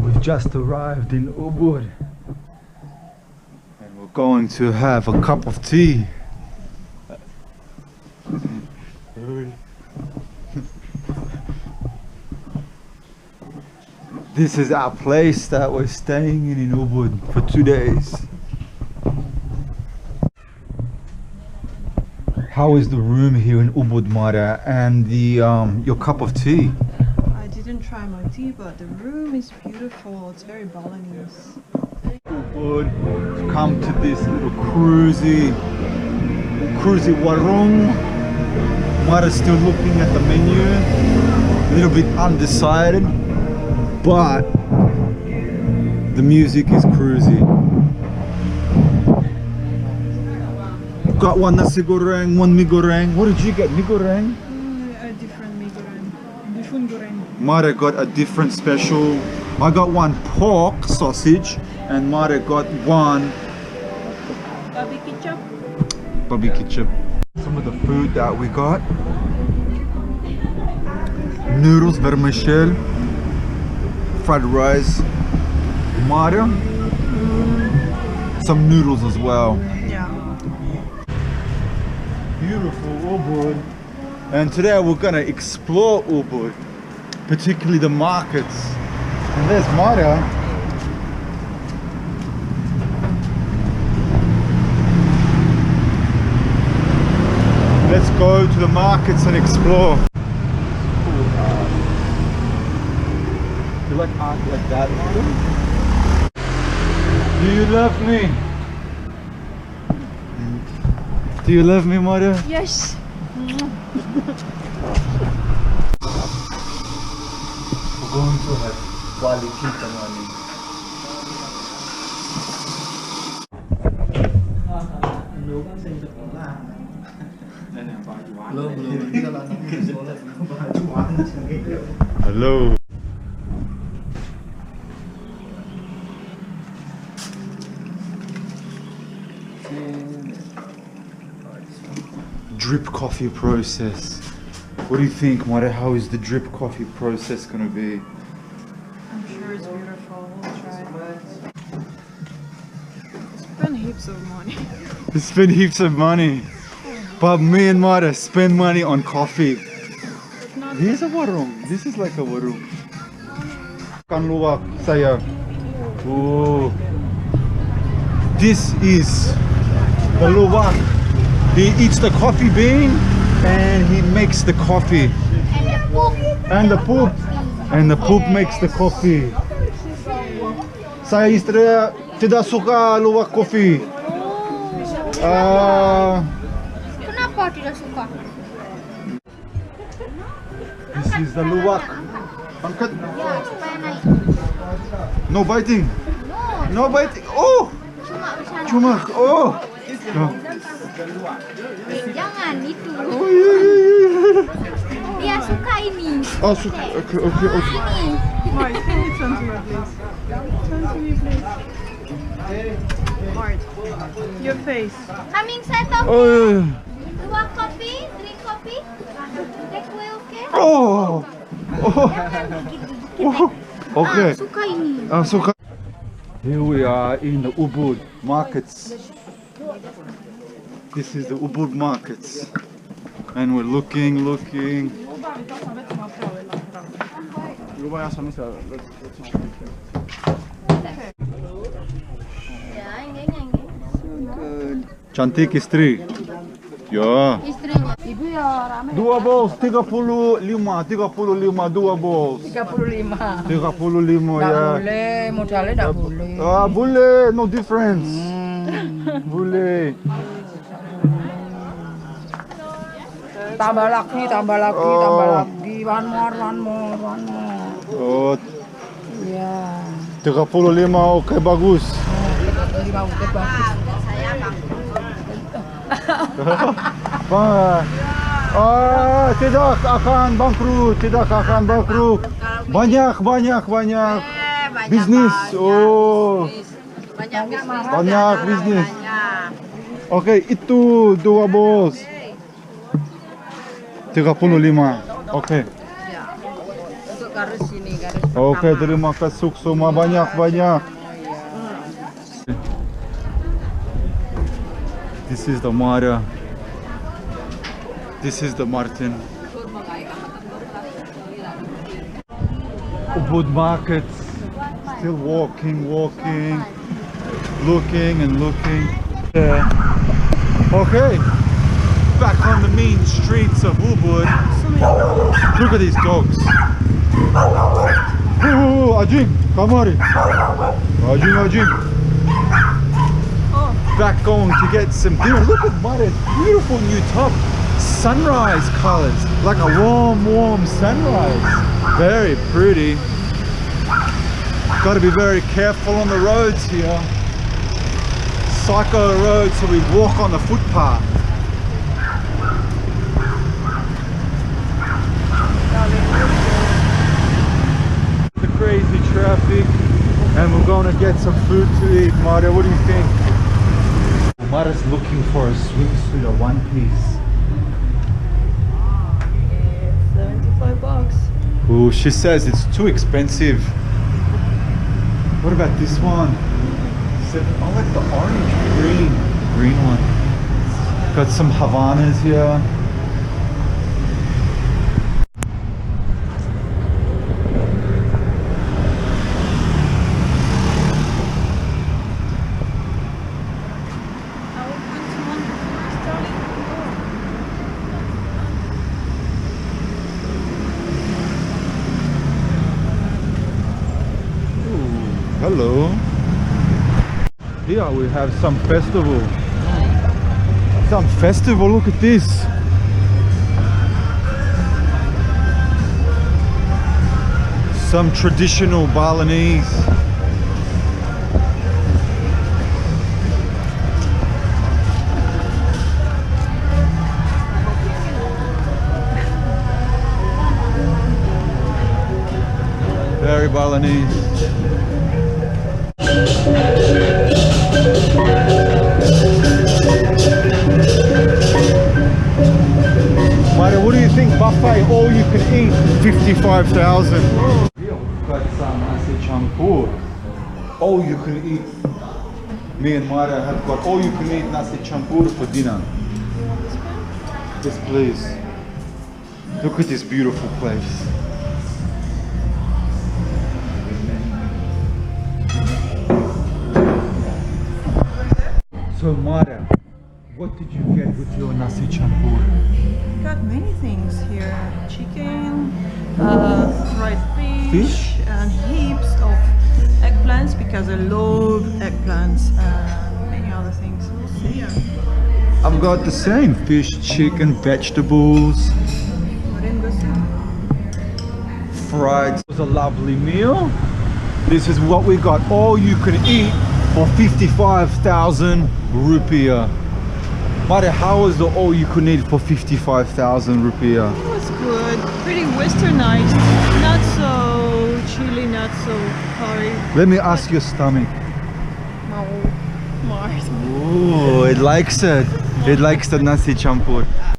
We've just arrived in Ubud and we're going to have a cup of tea. This is our place that we're staying in Ubud for 2 days. How is the room here in Ubud, Mara, and the your cup of tea? I didn't try my tea, but the room is beautiful. It's very Balinese. Ubud, come to this little cruisy warung. Mara's still looking at the menu, a little bit undecided, but the music is cruisy. Got one nasi goreng, one mi goreng. What did you get? Mi goreng? A different mi goreng. Bihun goreng. Mara got a different special. I got one pork sausage, and Mara got one Babi ketchup. babi ketchup. Some of the food that we got: noodles, vermicelli, fried rice, Mara, some noodles as well. Yeah. Beautiful Ubud. And today we're gonna explore Ubud, particularly the markets. And there's Mara. Let's go to the markets and explore. You like art like that, Mara? Do you love me? Do you love me, Mara? Yes. We're going to have quality tamani. Hello. Drip coffee process. What do you think, Mara? How is the drip coffee process gonna be? I'm sure it's beautiful. We'll try. Spend heaps of money. We spend heaps of money, but me and Mara spend money on coffee. This is a warung. This is like a warung. Kan luwak saya. Oh, this is the luwak. He eats the coffee bean and he makes the coffee. And the poop. And the poop makes the coffee. Saya istri tidak suka luwak kopi. Kenapa tidak suka? This is the luwak. Angkat. Ya, supaya naik. No biting. No, No biting. Oh. cuma bersama. Cuma. Oh. No. Jangan itu. Oh, yeah. Dia suka ini. Oh, suka. Okay, okay, okay. Ini. Mart, can you turn to me, please? Turn to me, please. Mart, your face. Coming set up. Oh, yeah. Luwak kopi, drink kopi. Take away, okay? Oh. Oh. Jangan begitu. Oh. Okay. Suka ini. Suka. Here we are in the Ubud markets. This is the Ubud markets. And we're looking. Ya, ini. Cantik istri. Ya. Istrinya. Ibu ya rame. 2 bowls, 35, 2 bowls. 35. 35 Nggak ya. boleh, modalnya nggak boleh. Ah, boleh, no difference. Boleh. Tambah lagi, tambah lagi, Oh. tambah lagi. One more. Oh, Iya. 35 oke bagus. 35 udah bagus. Bang. Tidak akan bangkrut. Banyak bisnis. Oh. Banyak bisnis. Oke, itu 2 bos. 35. Oke. Untuk garis sini Oke, terima kasih semua banyak-banyak. This is the Mara. This is the Martin. Ubud markets. Still walking, looking and looking. Yeah. Okay, back on the main streets of Ubud. Look at these dogs. Oh, Ajin, come on. Ajin. Back going to get some dinner. Look at Mara's beautiful new top. Sunrise colors, like a warm sunrise. Very pretty. Got to be very careful on the roads here. Psycho roads, so we walk on the footpath. The crazy traffic, and we're going to get some food to eat. Mara, what do you think? Mara's looking for a swimsuit, a one piece. $75. Oh, she says it's too expensive. What about this one? I like the orange green one. Got some Havanas here. Hello. Here we have some festival. Look at this. Some traditional Balinese. Very Balinese. Mara, what do you think? Buffet, all you can eat, 55,000. Here we've got some nasi campur. All you can eat. Me and Mara have got all you can eat nasi campur for dinner. Yes, please. Look at this beautiful place. So Mara, what did you get with your nasi campur? Got many things here. Chicken, fried fish, and heaps of eggplants because I love eggplants and many other things. Yeah. I've got the same fish, chicken, vegetables, fried. It was a lovely meal. This is what we got. All you can eat for 55,000 rupiah. Mara, how was the all you could eat for 55,000 rupiah? It was good. Pretty westernized. Not so chili, not so curry. Let me ask your stomach. Mars. Oh, it likes it. It likes the nasi campur.